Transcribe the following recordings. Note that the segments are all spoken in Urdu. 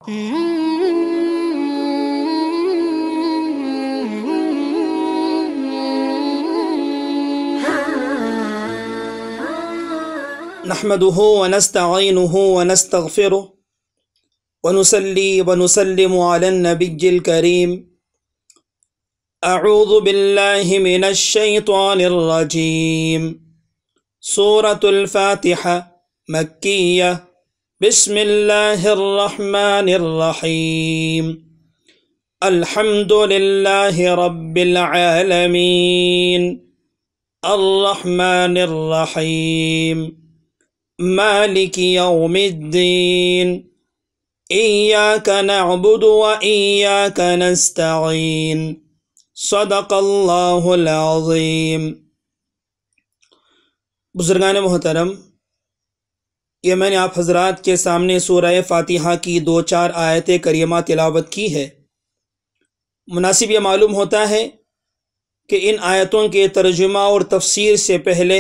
نحمده ونستعينه ونستغفره ونصلي ونسلم على النبي الكريم. اعوذ بالله من الشيطان الرجيم. سورة الفاتحة مكية. بسم الله الرحمن الرحيم. الحمد لله رب العالمين الرحمن الرحيم مالك يوم الدين إياك نعبد وإياك نستعين صدق اللہ العظیم. بزرگان محترم، یہ میں نے آپ حضرات کے سامنے سورہ فاتحہ کی 2-4 آیتیں کریمہ تلاوت کی ہے. مناسب یہ معلوم ہوتا ہے کہ ان آیتوں کے ترجمہ اور تفسیر سے پہلے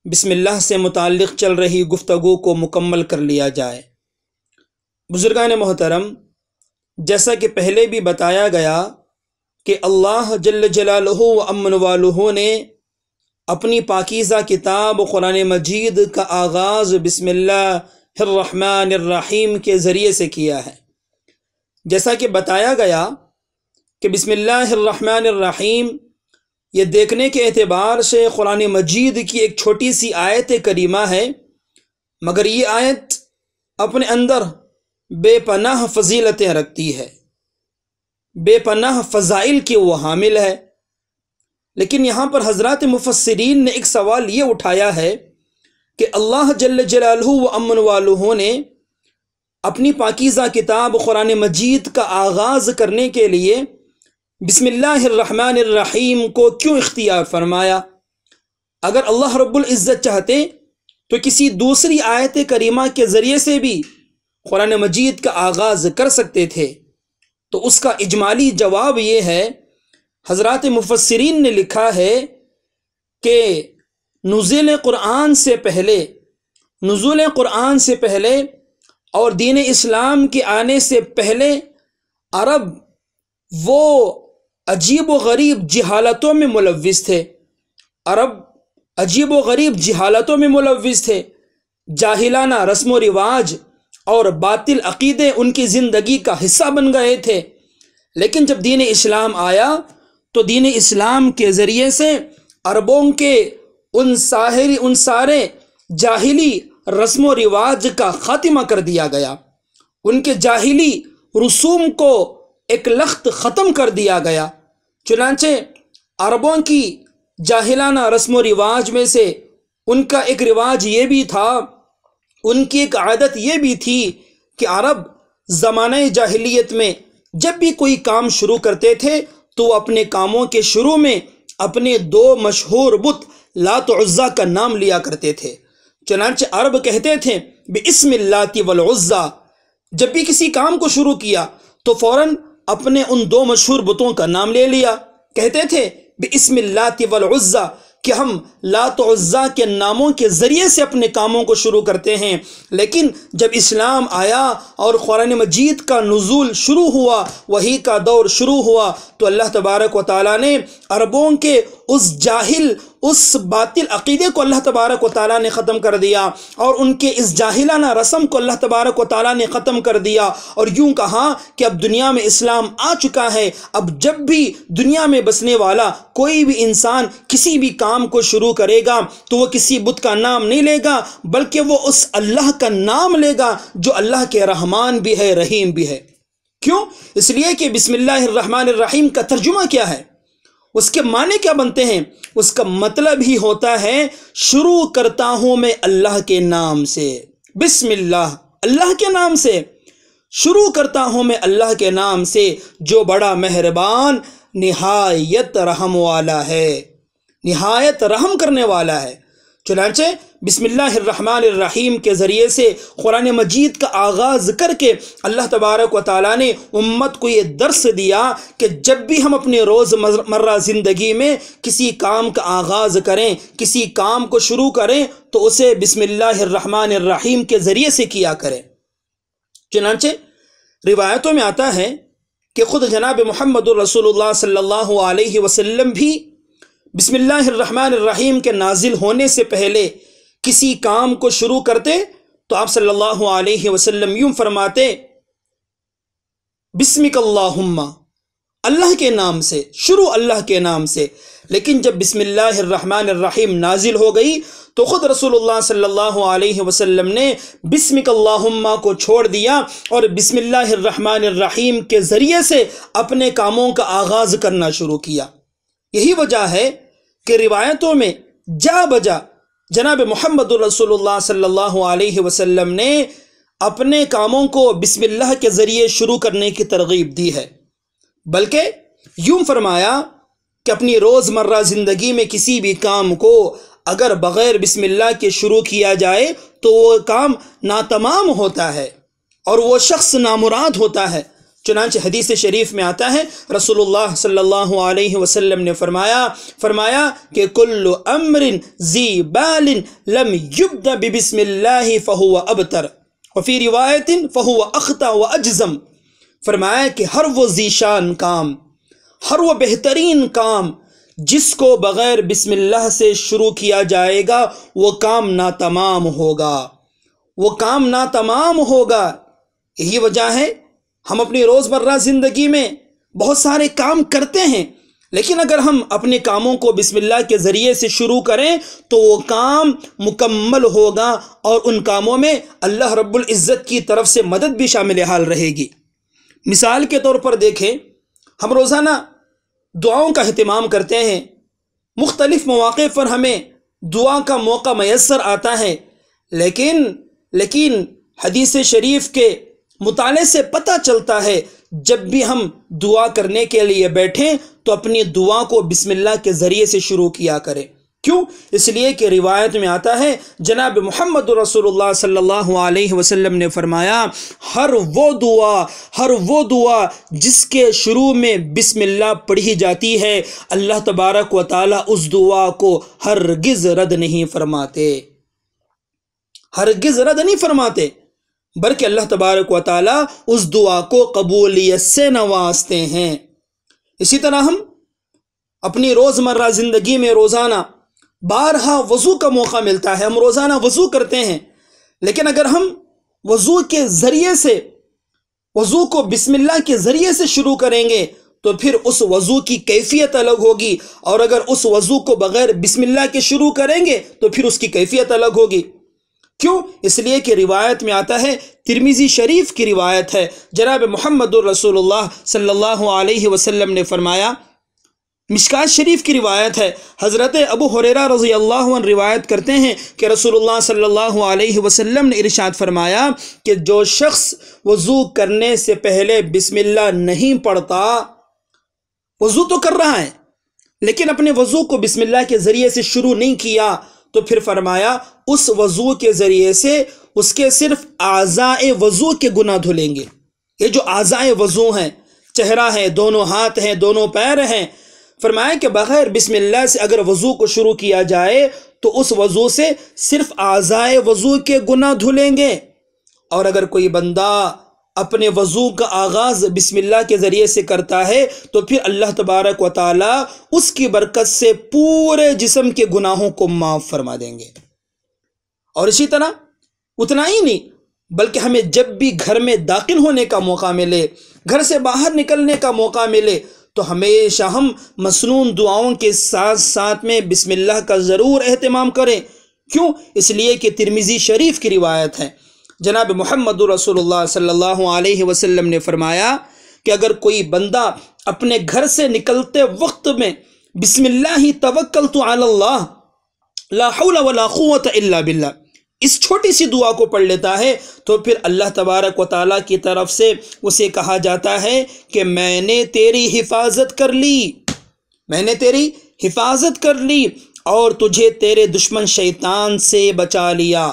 بسم اللہ سے متعلق چل رہی گفتگو کو مکمل کر لیا جائے. بزرگان محترم، جیسا کہ پہلے بھی بتایا گیا کہ اللہ جل جلالہ و امن والہ نے اپنی پاکیزہ کتاب قرآن مجید کا آغاز بسم اللہ الرحمن الرحیم کے ذریعے سے کیا ہے. جیسا کہ بتایا گیا کہ بسم اللہ الرحمن الرحیم یہ دیکھنے کے اعتبار سے قرآن مجید کی ایک چھوٹی سی آیت کریمہ ہے، مگر یہ آیت اپنے اندر بے پناہ فضیلتیں رکھتی ہے، بے پناہ فضائل کی وہ حامل ہے. لیکن یہاں پر حضرات مفسرین نے ایک سوال یہ اٹھایا ہے کہ اللہ جل جلالہ و امن والہ نے اپنی پاکیزہ کتاب قرآن مجید کا آغاز کرنے کے لیے بسم اللہ الرحمن الرحیم کو کیوں اختیار فرمایا؟ اگر اللہ رب العزت چاہتے تو کسی دوسری آیت کریمہ کے ذریعے سے بھی قرآن مجید کا آغاز کر سکتے تھے. تو اس کا اجمالی جواب یہ ہے، حضرات مفسرین نے لکھا ہے کہ نزول قرآن سے پہلے اور دین اسلام کے آنے سے پہلے عرب وہ عجیب و غریب جہالتوں میں ملوث تھے. عرب عجیب و غریب جہالتوں میں ملوث تھے. جاہلانہ رسم و رواج اور باطل عقیدے ان کی زندگی کا حصہ بن گئے تھے. لیکن جب دین اسلام آیا تو دین اسلام کے ذریعے سے عربوں کے ان سارے جاہلی رسم و رواج کا خاتمہ کر دیا گیا. ان کے جاہلی رسوم کو ایک لخت ختم کر دیا گیا. چنانچہ عربوں کی جاہلانہ رسم و رواج میں سے ان کا ایک رواج یہ بھی تھا، ان کی ایک عادت یہ بھی تھی کہ عرب زمانہ جاہلیت میں جب بھی کوئی کام شروع کرتے تھے تو وہ اپنے کاموں کے شروع میں اپنے 2 مشہور بت لات و عزیٰ کا نام لیا کرتے تھے. چنانچہ عرب کہتے تھے بسم اللہ والعزیٰ. جب بھی کسی کام کو شروع کیا تو فوراً اپنے ان 2 مشہور بتوں کا نام لے لیا. کہتے تھے بسم اللہ والعزیٰ کہ ہم لات و عزیٰ کے ناموں کے ذریعے سے اپنے کاموں کو شروع کرتے ہیں. لیکن جب اسلام آیا اور قرآن مجید کا نزول شروع ہوا، وحی کا دور شروع ہوا، تو اللہ تبارک و تعالیٰ نے عربوں کے اس جاہل، اس باطل عقیدے کو اللہ تبارک و تعالیٰ نے ختم کر دیا، اور ان کے اس جاہلانہ رسم کو اللہ تبارک و تعالیٰ نے ختم کر دیا. اور یوں کہا کہ اب دنیا میں اسلام آ چکا ہے. اب جب بھی دنیا میں بسنے والا کوئی بھی انسان کسی بھی کام کو شروع کرے گا تو وہ کسی بت کا نام نہیں لے گا، بلکہ وہ اس اللہ کا نام لے گا جو اللہ کے رحمان بھی ہے، رحیم بھی ہے. کیوں؟ اس لیے کہ بسم اللہ الرحمن الرحیم کا ترجمہ کیا ہے، اس کے معنی کیا بنتے ہیں؟ اس کا مطلب ہی ہوتا ہے شروع کرتا ہوں میں اللہ کے نام سے. بسم اللہ، اللہ کے نام سے شروع کرتا ہوں میں، اللہ کے نام سے جو بڑا مہربان نہایت رحم والا ہے، نہایت رحم کرنے والا ہے. چنانچہ بسم اللہ الرحمن الرحیم کے ذریعے سے قرآن مجید کا آغاز کر کے اللہ تبارک و تعالیٰ نے امت کو یہ درس دیا کہ جب بھی ہم اپنے روز مرہ زندگی میں کسی کام کا آغاز کریں، کسی کام کو شروع کریں تو اسے بسم اللہ الرحمن الرحیم کے ذریعے سے کیا کریں. چنانچہ روایتوں میں آتا ہے کہ خود جناب محمد رسول اللہ صلی اللہ علیہ وسلم بھی بسم اللہ الرحمن الرحیم کے نازل ہونے سے پہلے کسی کام کو شروع کرتے تو آپ صلی اللہ علیہ وسلم یوں فرماتے، بسمک اللہم، اللہ کے نام سے، شروع اللہ کے نام سے۔ لیکن جب بسم اللہ الرحمن الرحیم نازل ہو گئی تو خود رسول اللہ صلی اللہ علیہ وسلم نے بسمک اللہم کو چھوڑ دیا اور بسم اللہ الرحمن الرحیم کے ذریعے سے اپنے کاموں کا آغاز کرنا شروع کیا۔ یہی وجہ ہے کہ روایتوں میں جا بجا جناب محمد رسول اللہ صلی اللہ علیہ وسلم نے اپنے کاموں کو بسم اللہ کے ذریعے شروع کرنے کی ترغیب دی ہے، بلکہ یوں فرمایا کہ اپنی روزمرہ زندگی میں کسی بھی کام کو اگر بغیر بسم اللہ کے شروع کیا جائے تو وہ کام ناتمام ہوتا ہے اور وہ شخص نامراد ہوتا ہے۔ چنانچہ حدیث شریف میں آتا ہے، رسول اللہ صلی اللہ علیہ وسلم نے فرمایا کہ کل امر ذی بال لم یبدأ ببسم اللہ فہو ابتر وفی روایت فہو اخطأ واجزم۔ فرمایا کہ ہر وہ ذیشان کام، ہر وہ بہترین کام جس کو بغیر بسم اللہ سے شروع کیا جائے گا وہ کام ناتمام ہوگا، وہ کام ناتمام ہوگا۔ یہی وجہ ہے ہم اپنی روزمرہ زندگی میں بہت سارے کام کرتے ہیں، لیکن اگر ہم اپنے کاموں کو بسم اللہ کے ذریعے سے شروع کریں تو وہ کام مکمل ہوگا اور ان کاموں میں اللہ رب العزت کی طرف سے مدد بھی شامل حال رہے گی۔ مثال کے طور پر دیکھیں، ہم روزانہ دعاؤں کا اہتمام کرتے ہیں، مختلف مواقع پر ہمیں دعا کا موقع میسر آتا ہے، لیکن حدیث شریف کے مطالعے سے پتہ چلتا ہے جب بھی ہم دعا کرنے کے لیے بیٹھیں تو اپنی دعا کو بسم اللہ کے ذریعے سے شروع کیا کریں۔ کیوں؟ اس لیے کہ روایت میں آتا ہے جناب محمد رسول اللہ صلی اللہ علیہ وسلم نے فرمایا، ہر وہ دعا جس کے شروع میں بسم اللہ پڑھی جاتی ہے اللہ تبارک و تعالی اس دعا کو ہرگز رد نہیں فرماتے، ہرگز رد نہیں فرماتے، بلکہ اللہ تبارک و تعالی اس دعا کو قبولیت سے نوازتے ہیں۔ اسی طرح ہم اپنی روزمرہ زندگی میں روزانہ بارہا وضو کا موقع ملتا ہے، ہم روزانہ وضو کرتے ہیں، لیکن اگر ہم وضو کے ذریعے سے وضو کو بسم اللہ کے ذریعے سے شروع کریں گے تو پھر اس وضو کی کیفیت الگ ہوگی، اور اگر اس وضو کو بغیر بسم اللہ کے شروع کریں گے تو پھر اس کی کیفیت الگ ہوگی۔ کیوں؟ اس لیے کہ روایت میں آتا ہے، ترمذی شریف کی روایت ہے، جناب محمد رسول اللہ صلی اللہ علیہ وسلم نے فرمایا، مشکات شریف کی روایت ہے، حضرت ابو ہریرہ رضی اللہ عنہ روایت کرتے ہیں کہ رسول اللہ صلی اللہ علیہ وسلم نے ارشاد فرمایا کہ جو شخص وضو کرنے سے پہلے بسم اللہ نہیں پڑھتا، وضو تو کر رہا ہے لیکن اپنے وضو کو بسم اللہ کے ذریعے سے شروع نہیں کیا، تو پھر فرمایا اس وضو کے ذریعے سے اس کے صرف اعضائے وضو کے گناہ دھلیں گے۔ یہ جو اعضائے وضو ہیں، چہرہ ہے، دونوں ہاتھ ہیں، دونوں پیر ہیں، فرمایا کہ بغیر بسم اللہ سے اگر وضو کو شروع کیا جائے تو اس وضو سے صرف اعضائے وضو کے گناہ دھلیں گے، اور اگر کوئی بندہ اپنے وضو کا آغاز بسم اللہ کے ذریعے سے کرتا ہے تو پھر اللہ تبارک و تعالی اس کی برکت سے پورے جسم کے گناہوں کو معاف فرما دیں گے۔ اور اسی طرح اتنا ہی نہیں بلکہ ہمیں جب بھی گھر میں داخل ہونے کا موقع ملے، گھر سے باہر نکلنے کا موقع ملے، تو ہمیشہ ہم مسنون دعاؤں کے ساتھ ساتھ میں بسم اللہ کا ضرور اہتمام کریں۔ کیوں؟ اس لیے کہ ترمذی شریف کی روایت ہے، جناب محمد رسول اللہ صلی اللہ علیہ وسلم نے فرمایا کہ اگر کوئی بندہ اپنے گھر سے نکلتے وقت میں بسم اللہ توکلت علی اللہ لا حول ولا قوت الا باللہ اس چھوٹی سی دعا کو پڑھ لیتا ہے تو پھر اللہ تبارک و تعالیٰ کی طرف سے اسے کہا جاتا ہے کہ میں نے تیری حفاظت کر لی، میں نے تیری حفاظت کر لی اور تجھے تیرے دشمن شیطان سے بچا لیا۔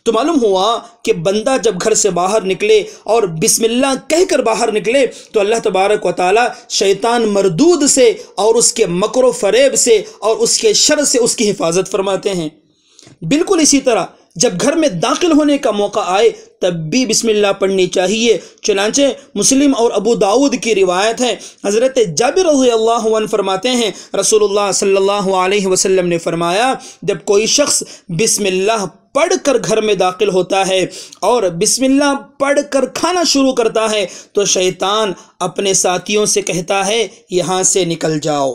تو معلوم ہوا کہ بندہ جب گھر سے باہر نکلے اور بسم اللہ کہہ کر باہر نکلے تو اللہ تبارک و تعالی شیطان مردود سے اور اس کے مکر و فریب سے اور اس کے شر سے اس کی حفاظت فرماتے ہیں۔ بالکل اسی طرح جب گھر میں داخل ہونے کا موقع آئے تب بھی بسم اللہ پڑھنی چاہیے۔ چنانچہ مسلم اور ابو داؤد کی روایت ہے، حضرت جابر رضی اللہ عنہ فرماتے ہیں رسول اللہ صلی اللہ علیہ وسلم نے فرمایا، جب کوئی شخص بسم اللہ پڑھ کر گھر میں داخل ہوتا ہے اور بسم اللہ پڑھ کر کھانا شروع کرتا ہے تو شیطان اپنے ساتھیوں سے کہتا ہے یہاں سے نکل جاؤ،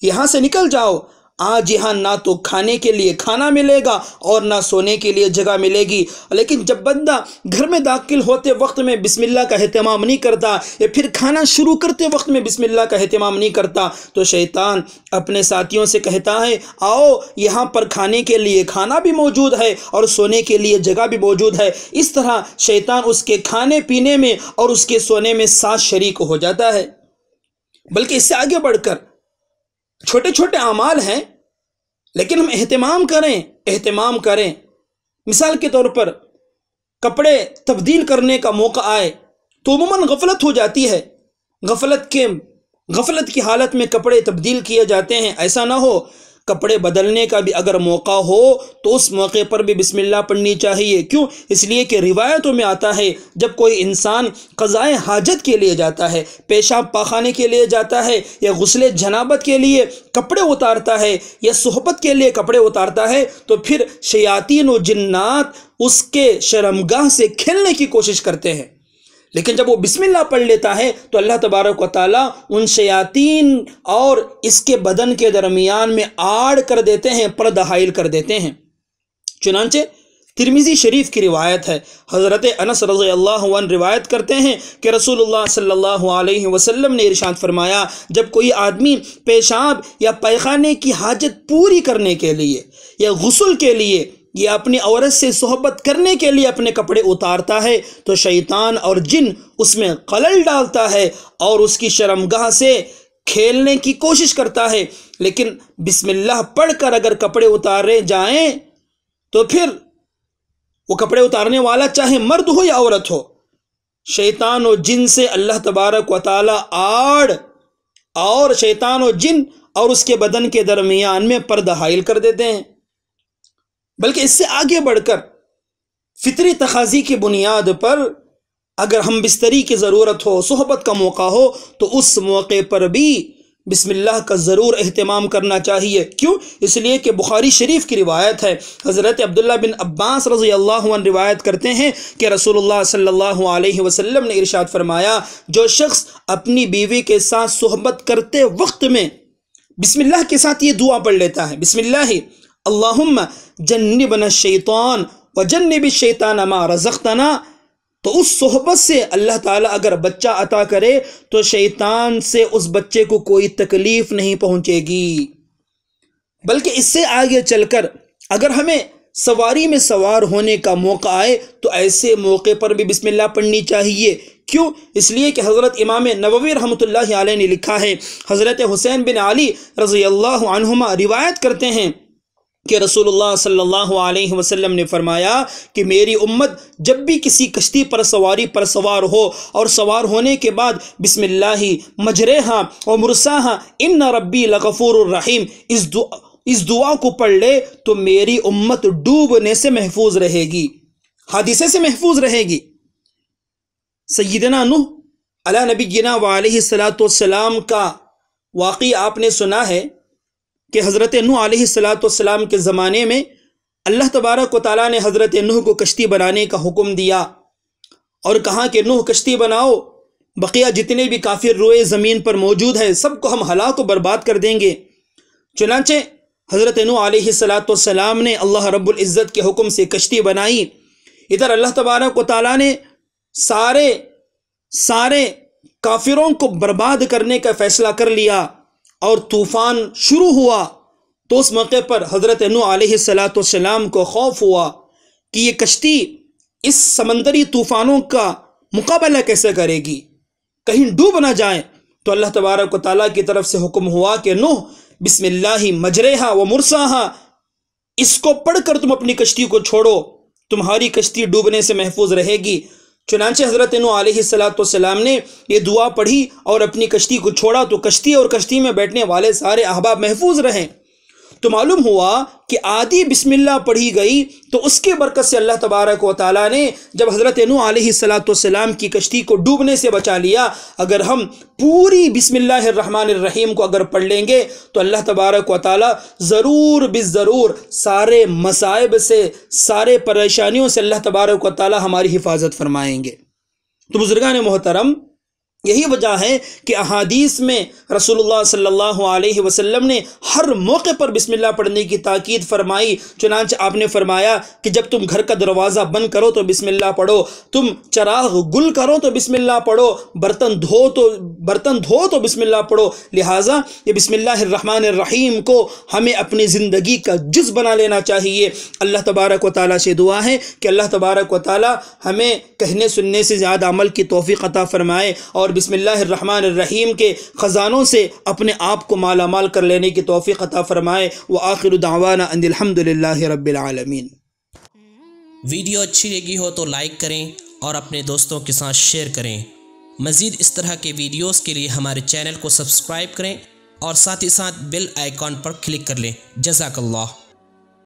یہاں سے نکل جاؤ، آج یہاں نہ تو کھانے کے لیے کھانا ملے گا اور نہ سونے کے لیے جگہ ملے گی۔ لیکن جب بندہ گھر میں داخل ہوتے وقت میں بسم اللہ کا اہتمام نہیں کرتا یا پھر کھانا شروع کرتے وقت میں بسم اللہ کا اہتمام نہیں کرتا تو شیطان اپنے ساتھیوں سے کہتا ہے آؤ یہاں پر کھانے کے لیے کھانا بھی موجود ہے اور سونے کے لیے جگہ بھی موجود ہے۔ اس طرح شیطان اس کے کھانے پینے میں اور اس کے سونے میں ساتھ شریک ہو جاتا ہے۔ بلکہ اس سے آگے بڑھ کر چھوٹے چھوٹے اعمال ہیں لیکن ہم اہتمام کریں۔ مثال کے طور پر کپڑے تبدیل کرنے کا موقع آئے تو عموماً غفلت ہو جاتی ہے، غفلت کی حالت میں کپڑے تبدیل کیے جاتے ہیں۔ ایسا نہ ہو، کپڑے بدلنے کا بھی اگر موقع ہو تو اس موقع پر بھی بسم اللہ پڑھنی چاہیے۔ کیوں؟ اس لیے کہ روایتوں میں آتا ہے جب کوئی انسان قضائے حاجت کے لیے جاتا ہے، پیشاب پاخانے کے لیے جاتا ہے یا غسل جنابت کے لیے کپڑے اتارتا ہے یا صحبت کے لیے کپڑے اتارتا ہے تو پھر شیاطین و جنات اس کے شرمگاہ سے کھیلنے کی کوشش کرتے ہیں، لیکن جب وہ بسم اللہ پڑھ لیتا ہے تو اللہ تبارک و تعالیٰ ان شیاطین اور اس کے بدن کے درمیان میں آڑ کر دیتے ہیں، پردہ حائل کر دیتے ہیں۔ چنانچہ ترمذی شریف کی روایت ہے، حضرت انس رضی اللہ عنہ روایت کرتے ہیں کہ رسول اللہ صلی اللہ علیہ وسلم نے ارشاد فرمایا، جب کوئی آدمی پیشاب یا پیخانے کی حاجت پوری کرنے کے لیے یا غسل کے لیے یا اپنی عورت سے صحبت کرنے کے لیے اپنے کپڑے اتارتا ہے تو شیطان اور جن اس میں خلل ڈالتا ہے اور اس کی شرمگاہ سے کھیلنے کی کوشش کرتا ہے۔ لیکن بسم اللہ پڑھ کر اگر کپڑے اتارے جائیں تو پھر وہ کپڑے اتارنے والا چاہے مرد ہو یا عورت ہو، شیطان و جن سے اللہ تبارک و تعالی آڑ اور شیطان و جن اور اس کے بدن کے درمیان میں پردہ حائل کر دیتے ہیں۔ بلکہ اس سے آگے بڑھ کر فطری تقاضی کی بنیاد پر اگر ہم بستری کی ضرورت ہو، صحبت کا موقع ہو تو اس موقع پر بھی بسم اللہ کا ضرور اہتمام کرنا چاہیے۔ کیوں؟ اس لیے کہ بخاری شریف کی روایت ہے، حضرت عبداللہ بن عباس رضی اللہ عنہ روایت کرتے ہیں کہ رسول اللہ صلی اللہ علیہ وسلم نے ارشاد فرمایا، جو شخص اپنی بیوی کے ساتھ صحبت کرتے وقت میں بسم اللہ کے ساتھ یہ دعا پڑھ لیتا ہے، بسم اللہ اللہم جنبنا الشیطان وجنب الشیطان ما رزقتنا، تو اس صحبت سے اللہ تعالیٰ اگر بچہ عطا کرے تو شیطان سے اس بچے کو کوئی تکلیف نہیں پہنچے گی۔ بلکہ اس سے آگے چل کر اگر ہمیں سواری میں سوار ہونے کا موقع آئے تو ایسے موقع پر بھی بسم اللہ پڑھنی چاہیے۔ کیوں؟ اس لیے کہ حضرت امام نووی رحمۃ اللہ علیہ نے لکھا ہے، حضرت حسین بن علی رضی اللہ عنہما روایت کرتے ہیں کہ رسول اللہ صلی اللہ علیہ وسلم نے فرمایا کہ میری امت جب بھی کسی کشتی پر سواری پر سوار ہو اور سوار ہونے کے بعد بسم اللہ مجریہا و مرساہا ان ربی لغفور الرحیم اس دعا کو پڑھ لے تو میری امت ڈوبنے سے محفوظ رہے گی، حادثے سے محفوظ رہے گی۔ سیدنا نوح علی نبینا وعلیہ السلام کا واقعہ آپ نے سنا ہے کہ حضرت نوح علیہ السلام کے زمانے میں اللہ تبارک و تعالیٰ نے حضرت نوح کو کشتی بنانے کا حکم دیا اور کہا کہ نوح کشتی بناؤ، بقیہ جتنے بھی کافر روئے زمین پر موجود ہیں سب کو ہم ہلاک و برباد کر دیں گے۔ چنانچہ حضرت نوح علیہ السلام نے اللہ رب العزت کے حکم سے کشتی بنائی۔ ادھر اللہ تبارک و تعالیٰ نے سارے کافروں کو برباد کرنے کا فیصلہ کر لیا اور طوفان شروع ہوا تو اس موقع پر حضرت نوح علیہ السلام کو خوف ہوا کہ یہ کشتی اس سمندری طوفانوں کا مقابلہ کیسے کرے گی، کہیں ڈوب نہ جائے۔ تو اللہ تبارک و تعالیٰ کی طرف سے حکم ہوا کہ نوح بسم اللہ مجریہا و مرساہا، اس کو پڑھ کر تم اپنی کشتی کو چھوڑو، تمہاری کشتی ڈوبنے سے محفوظ رہے گی۔ چنانچہ حضرت نوح علیہ السلام نے یہ دعا پڑھی اور اپنی کشتی کو چھوڑا تو کشتی اور کشتی میں بیٹھنے والے سارے احباب محفوظ رہیں۔ تو معلوم ہوا کہ آدھی بسم اللہ پڑھی گئی تو اس کی برکت سے اللہ تبارک و تعالیٰ نے جب حضرت نوح علیہ السلام کی کشتی کو ڈوبنے سے بچا لیا. اگر ہم پوری بسم اللہ الرحمن الرحیم کو اگر پڑھ لیں گے تو اللہ تبارک و تعالیٰ ضرور بالضرور سارے مصائب سے، سارے پریشانیوں سے اللہ تبارک و تعالیٰ ہماری حفاظت فرمائیں گے. تو بزرگان محترم، یہی وجہ ہے کہ احادیث میں رسول اللہ صلی اللہ علیہ وسلم نے ہر موقع پر بسم اللہ پڑھنے کی تاکید فرمائی. چنانچہ آپ نے فرمایا کہ جب تم گھر کا دروازہ بند کرو تو بسم اللہ پڑھو، تم چراغ گل کرو تو بسم اللہ پڑھو، برتن دھو تو بسم اللہ پڑھو. لہٰذا یہ بسم اللہ الرحمن الرحیم کو ہمیں اپنی زندگی کا جز بنا لینا چاہیے. اللہ تبارک و تعالیٰ سے دعا ہے کہ اللہ تبارک و تعالیٰ ہمیں کہنے سننے سے زیادہ عمل کی توفیق عطا فرمائے اور بسم اللہ الرحمن الرحیم کے خزانوں سے اپنے آپ کو مالا مال کر لینے کی توفیق عطا فرمائے. وآخر دعوانا ان الحمد للہ رب العالمین. ویڈیو اچھی لگی ہو تو لائک کریں اور اپنے دوستوں کے ساتھ شیئر کریں. مزید اس طرح کے ویڈیوز کے لیے ہمارے چینل کو سبسکرائب کریں اور ساتھ ہی ساتھ بیل آئیکن پر کلک کر لیں. جزاک اللہ.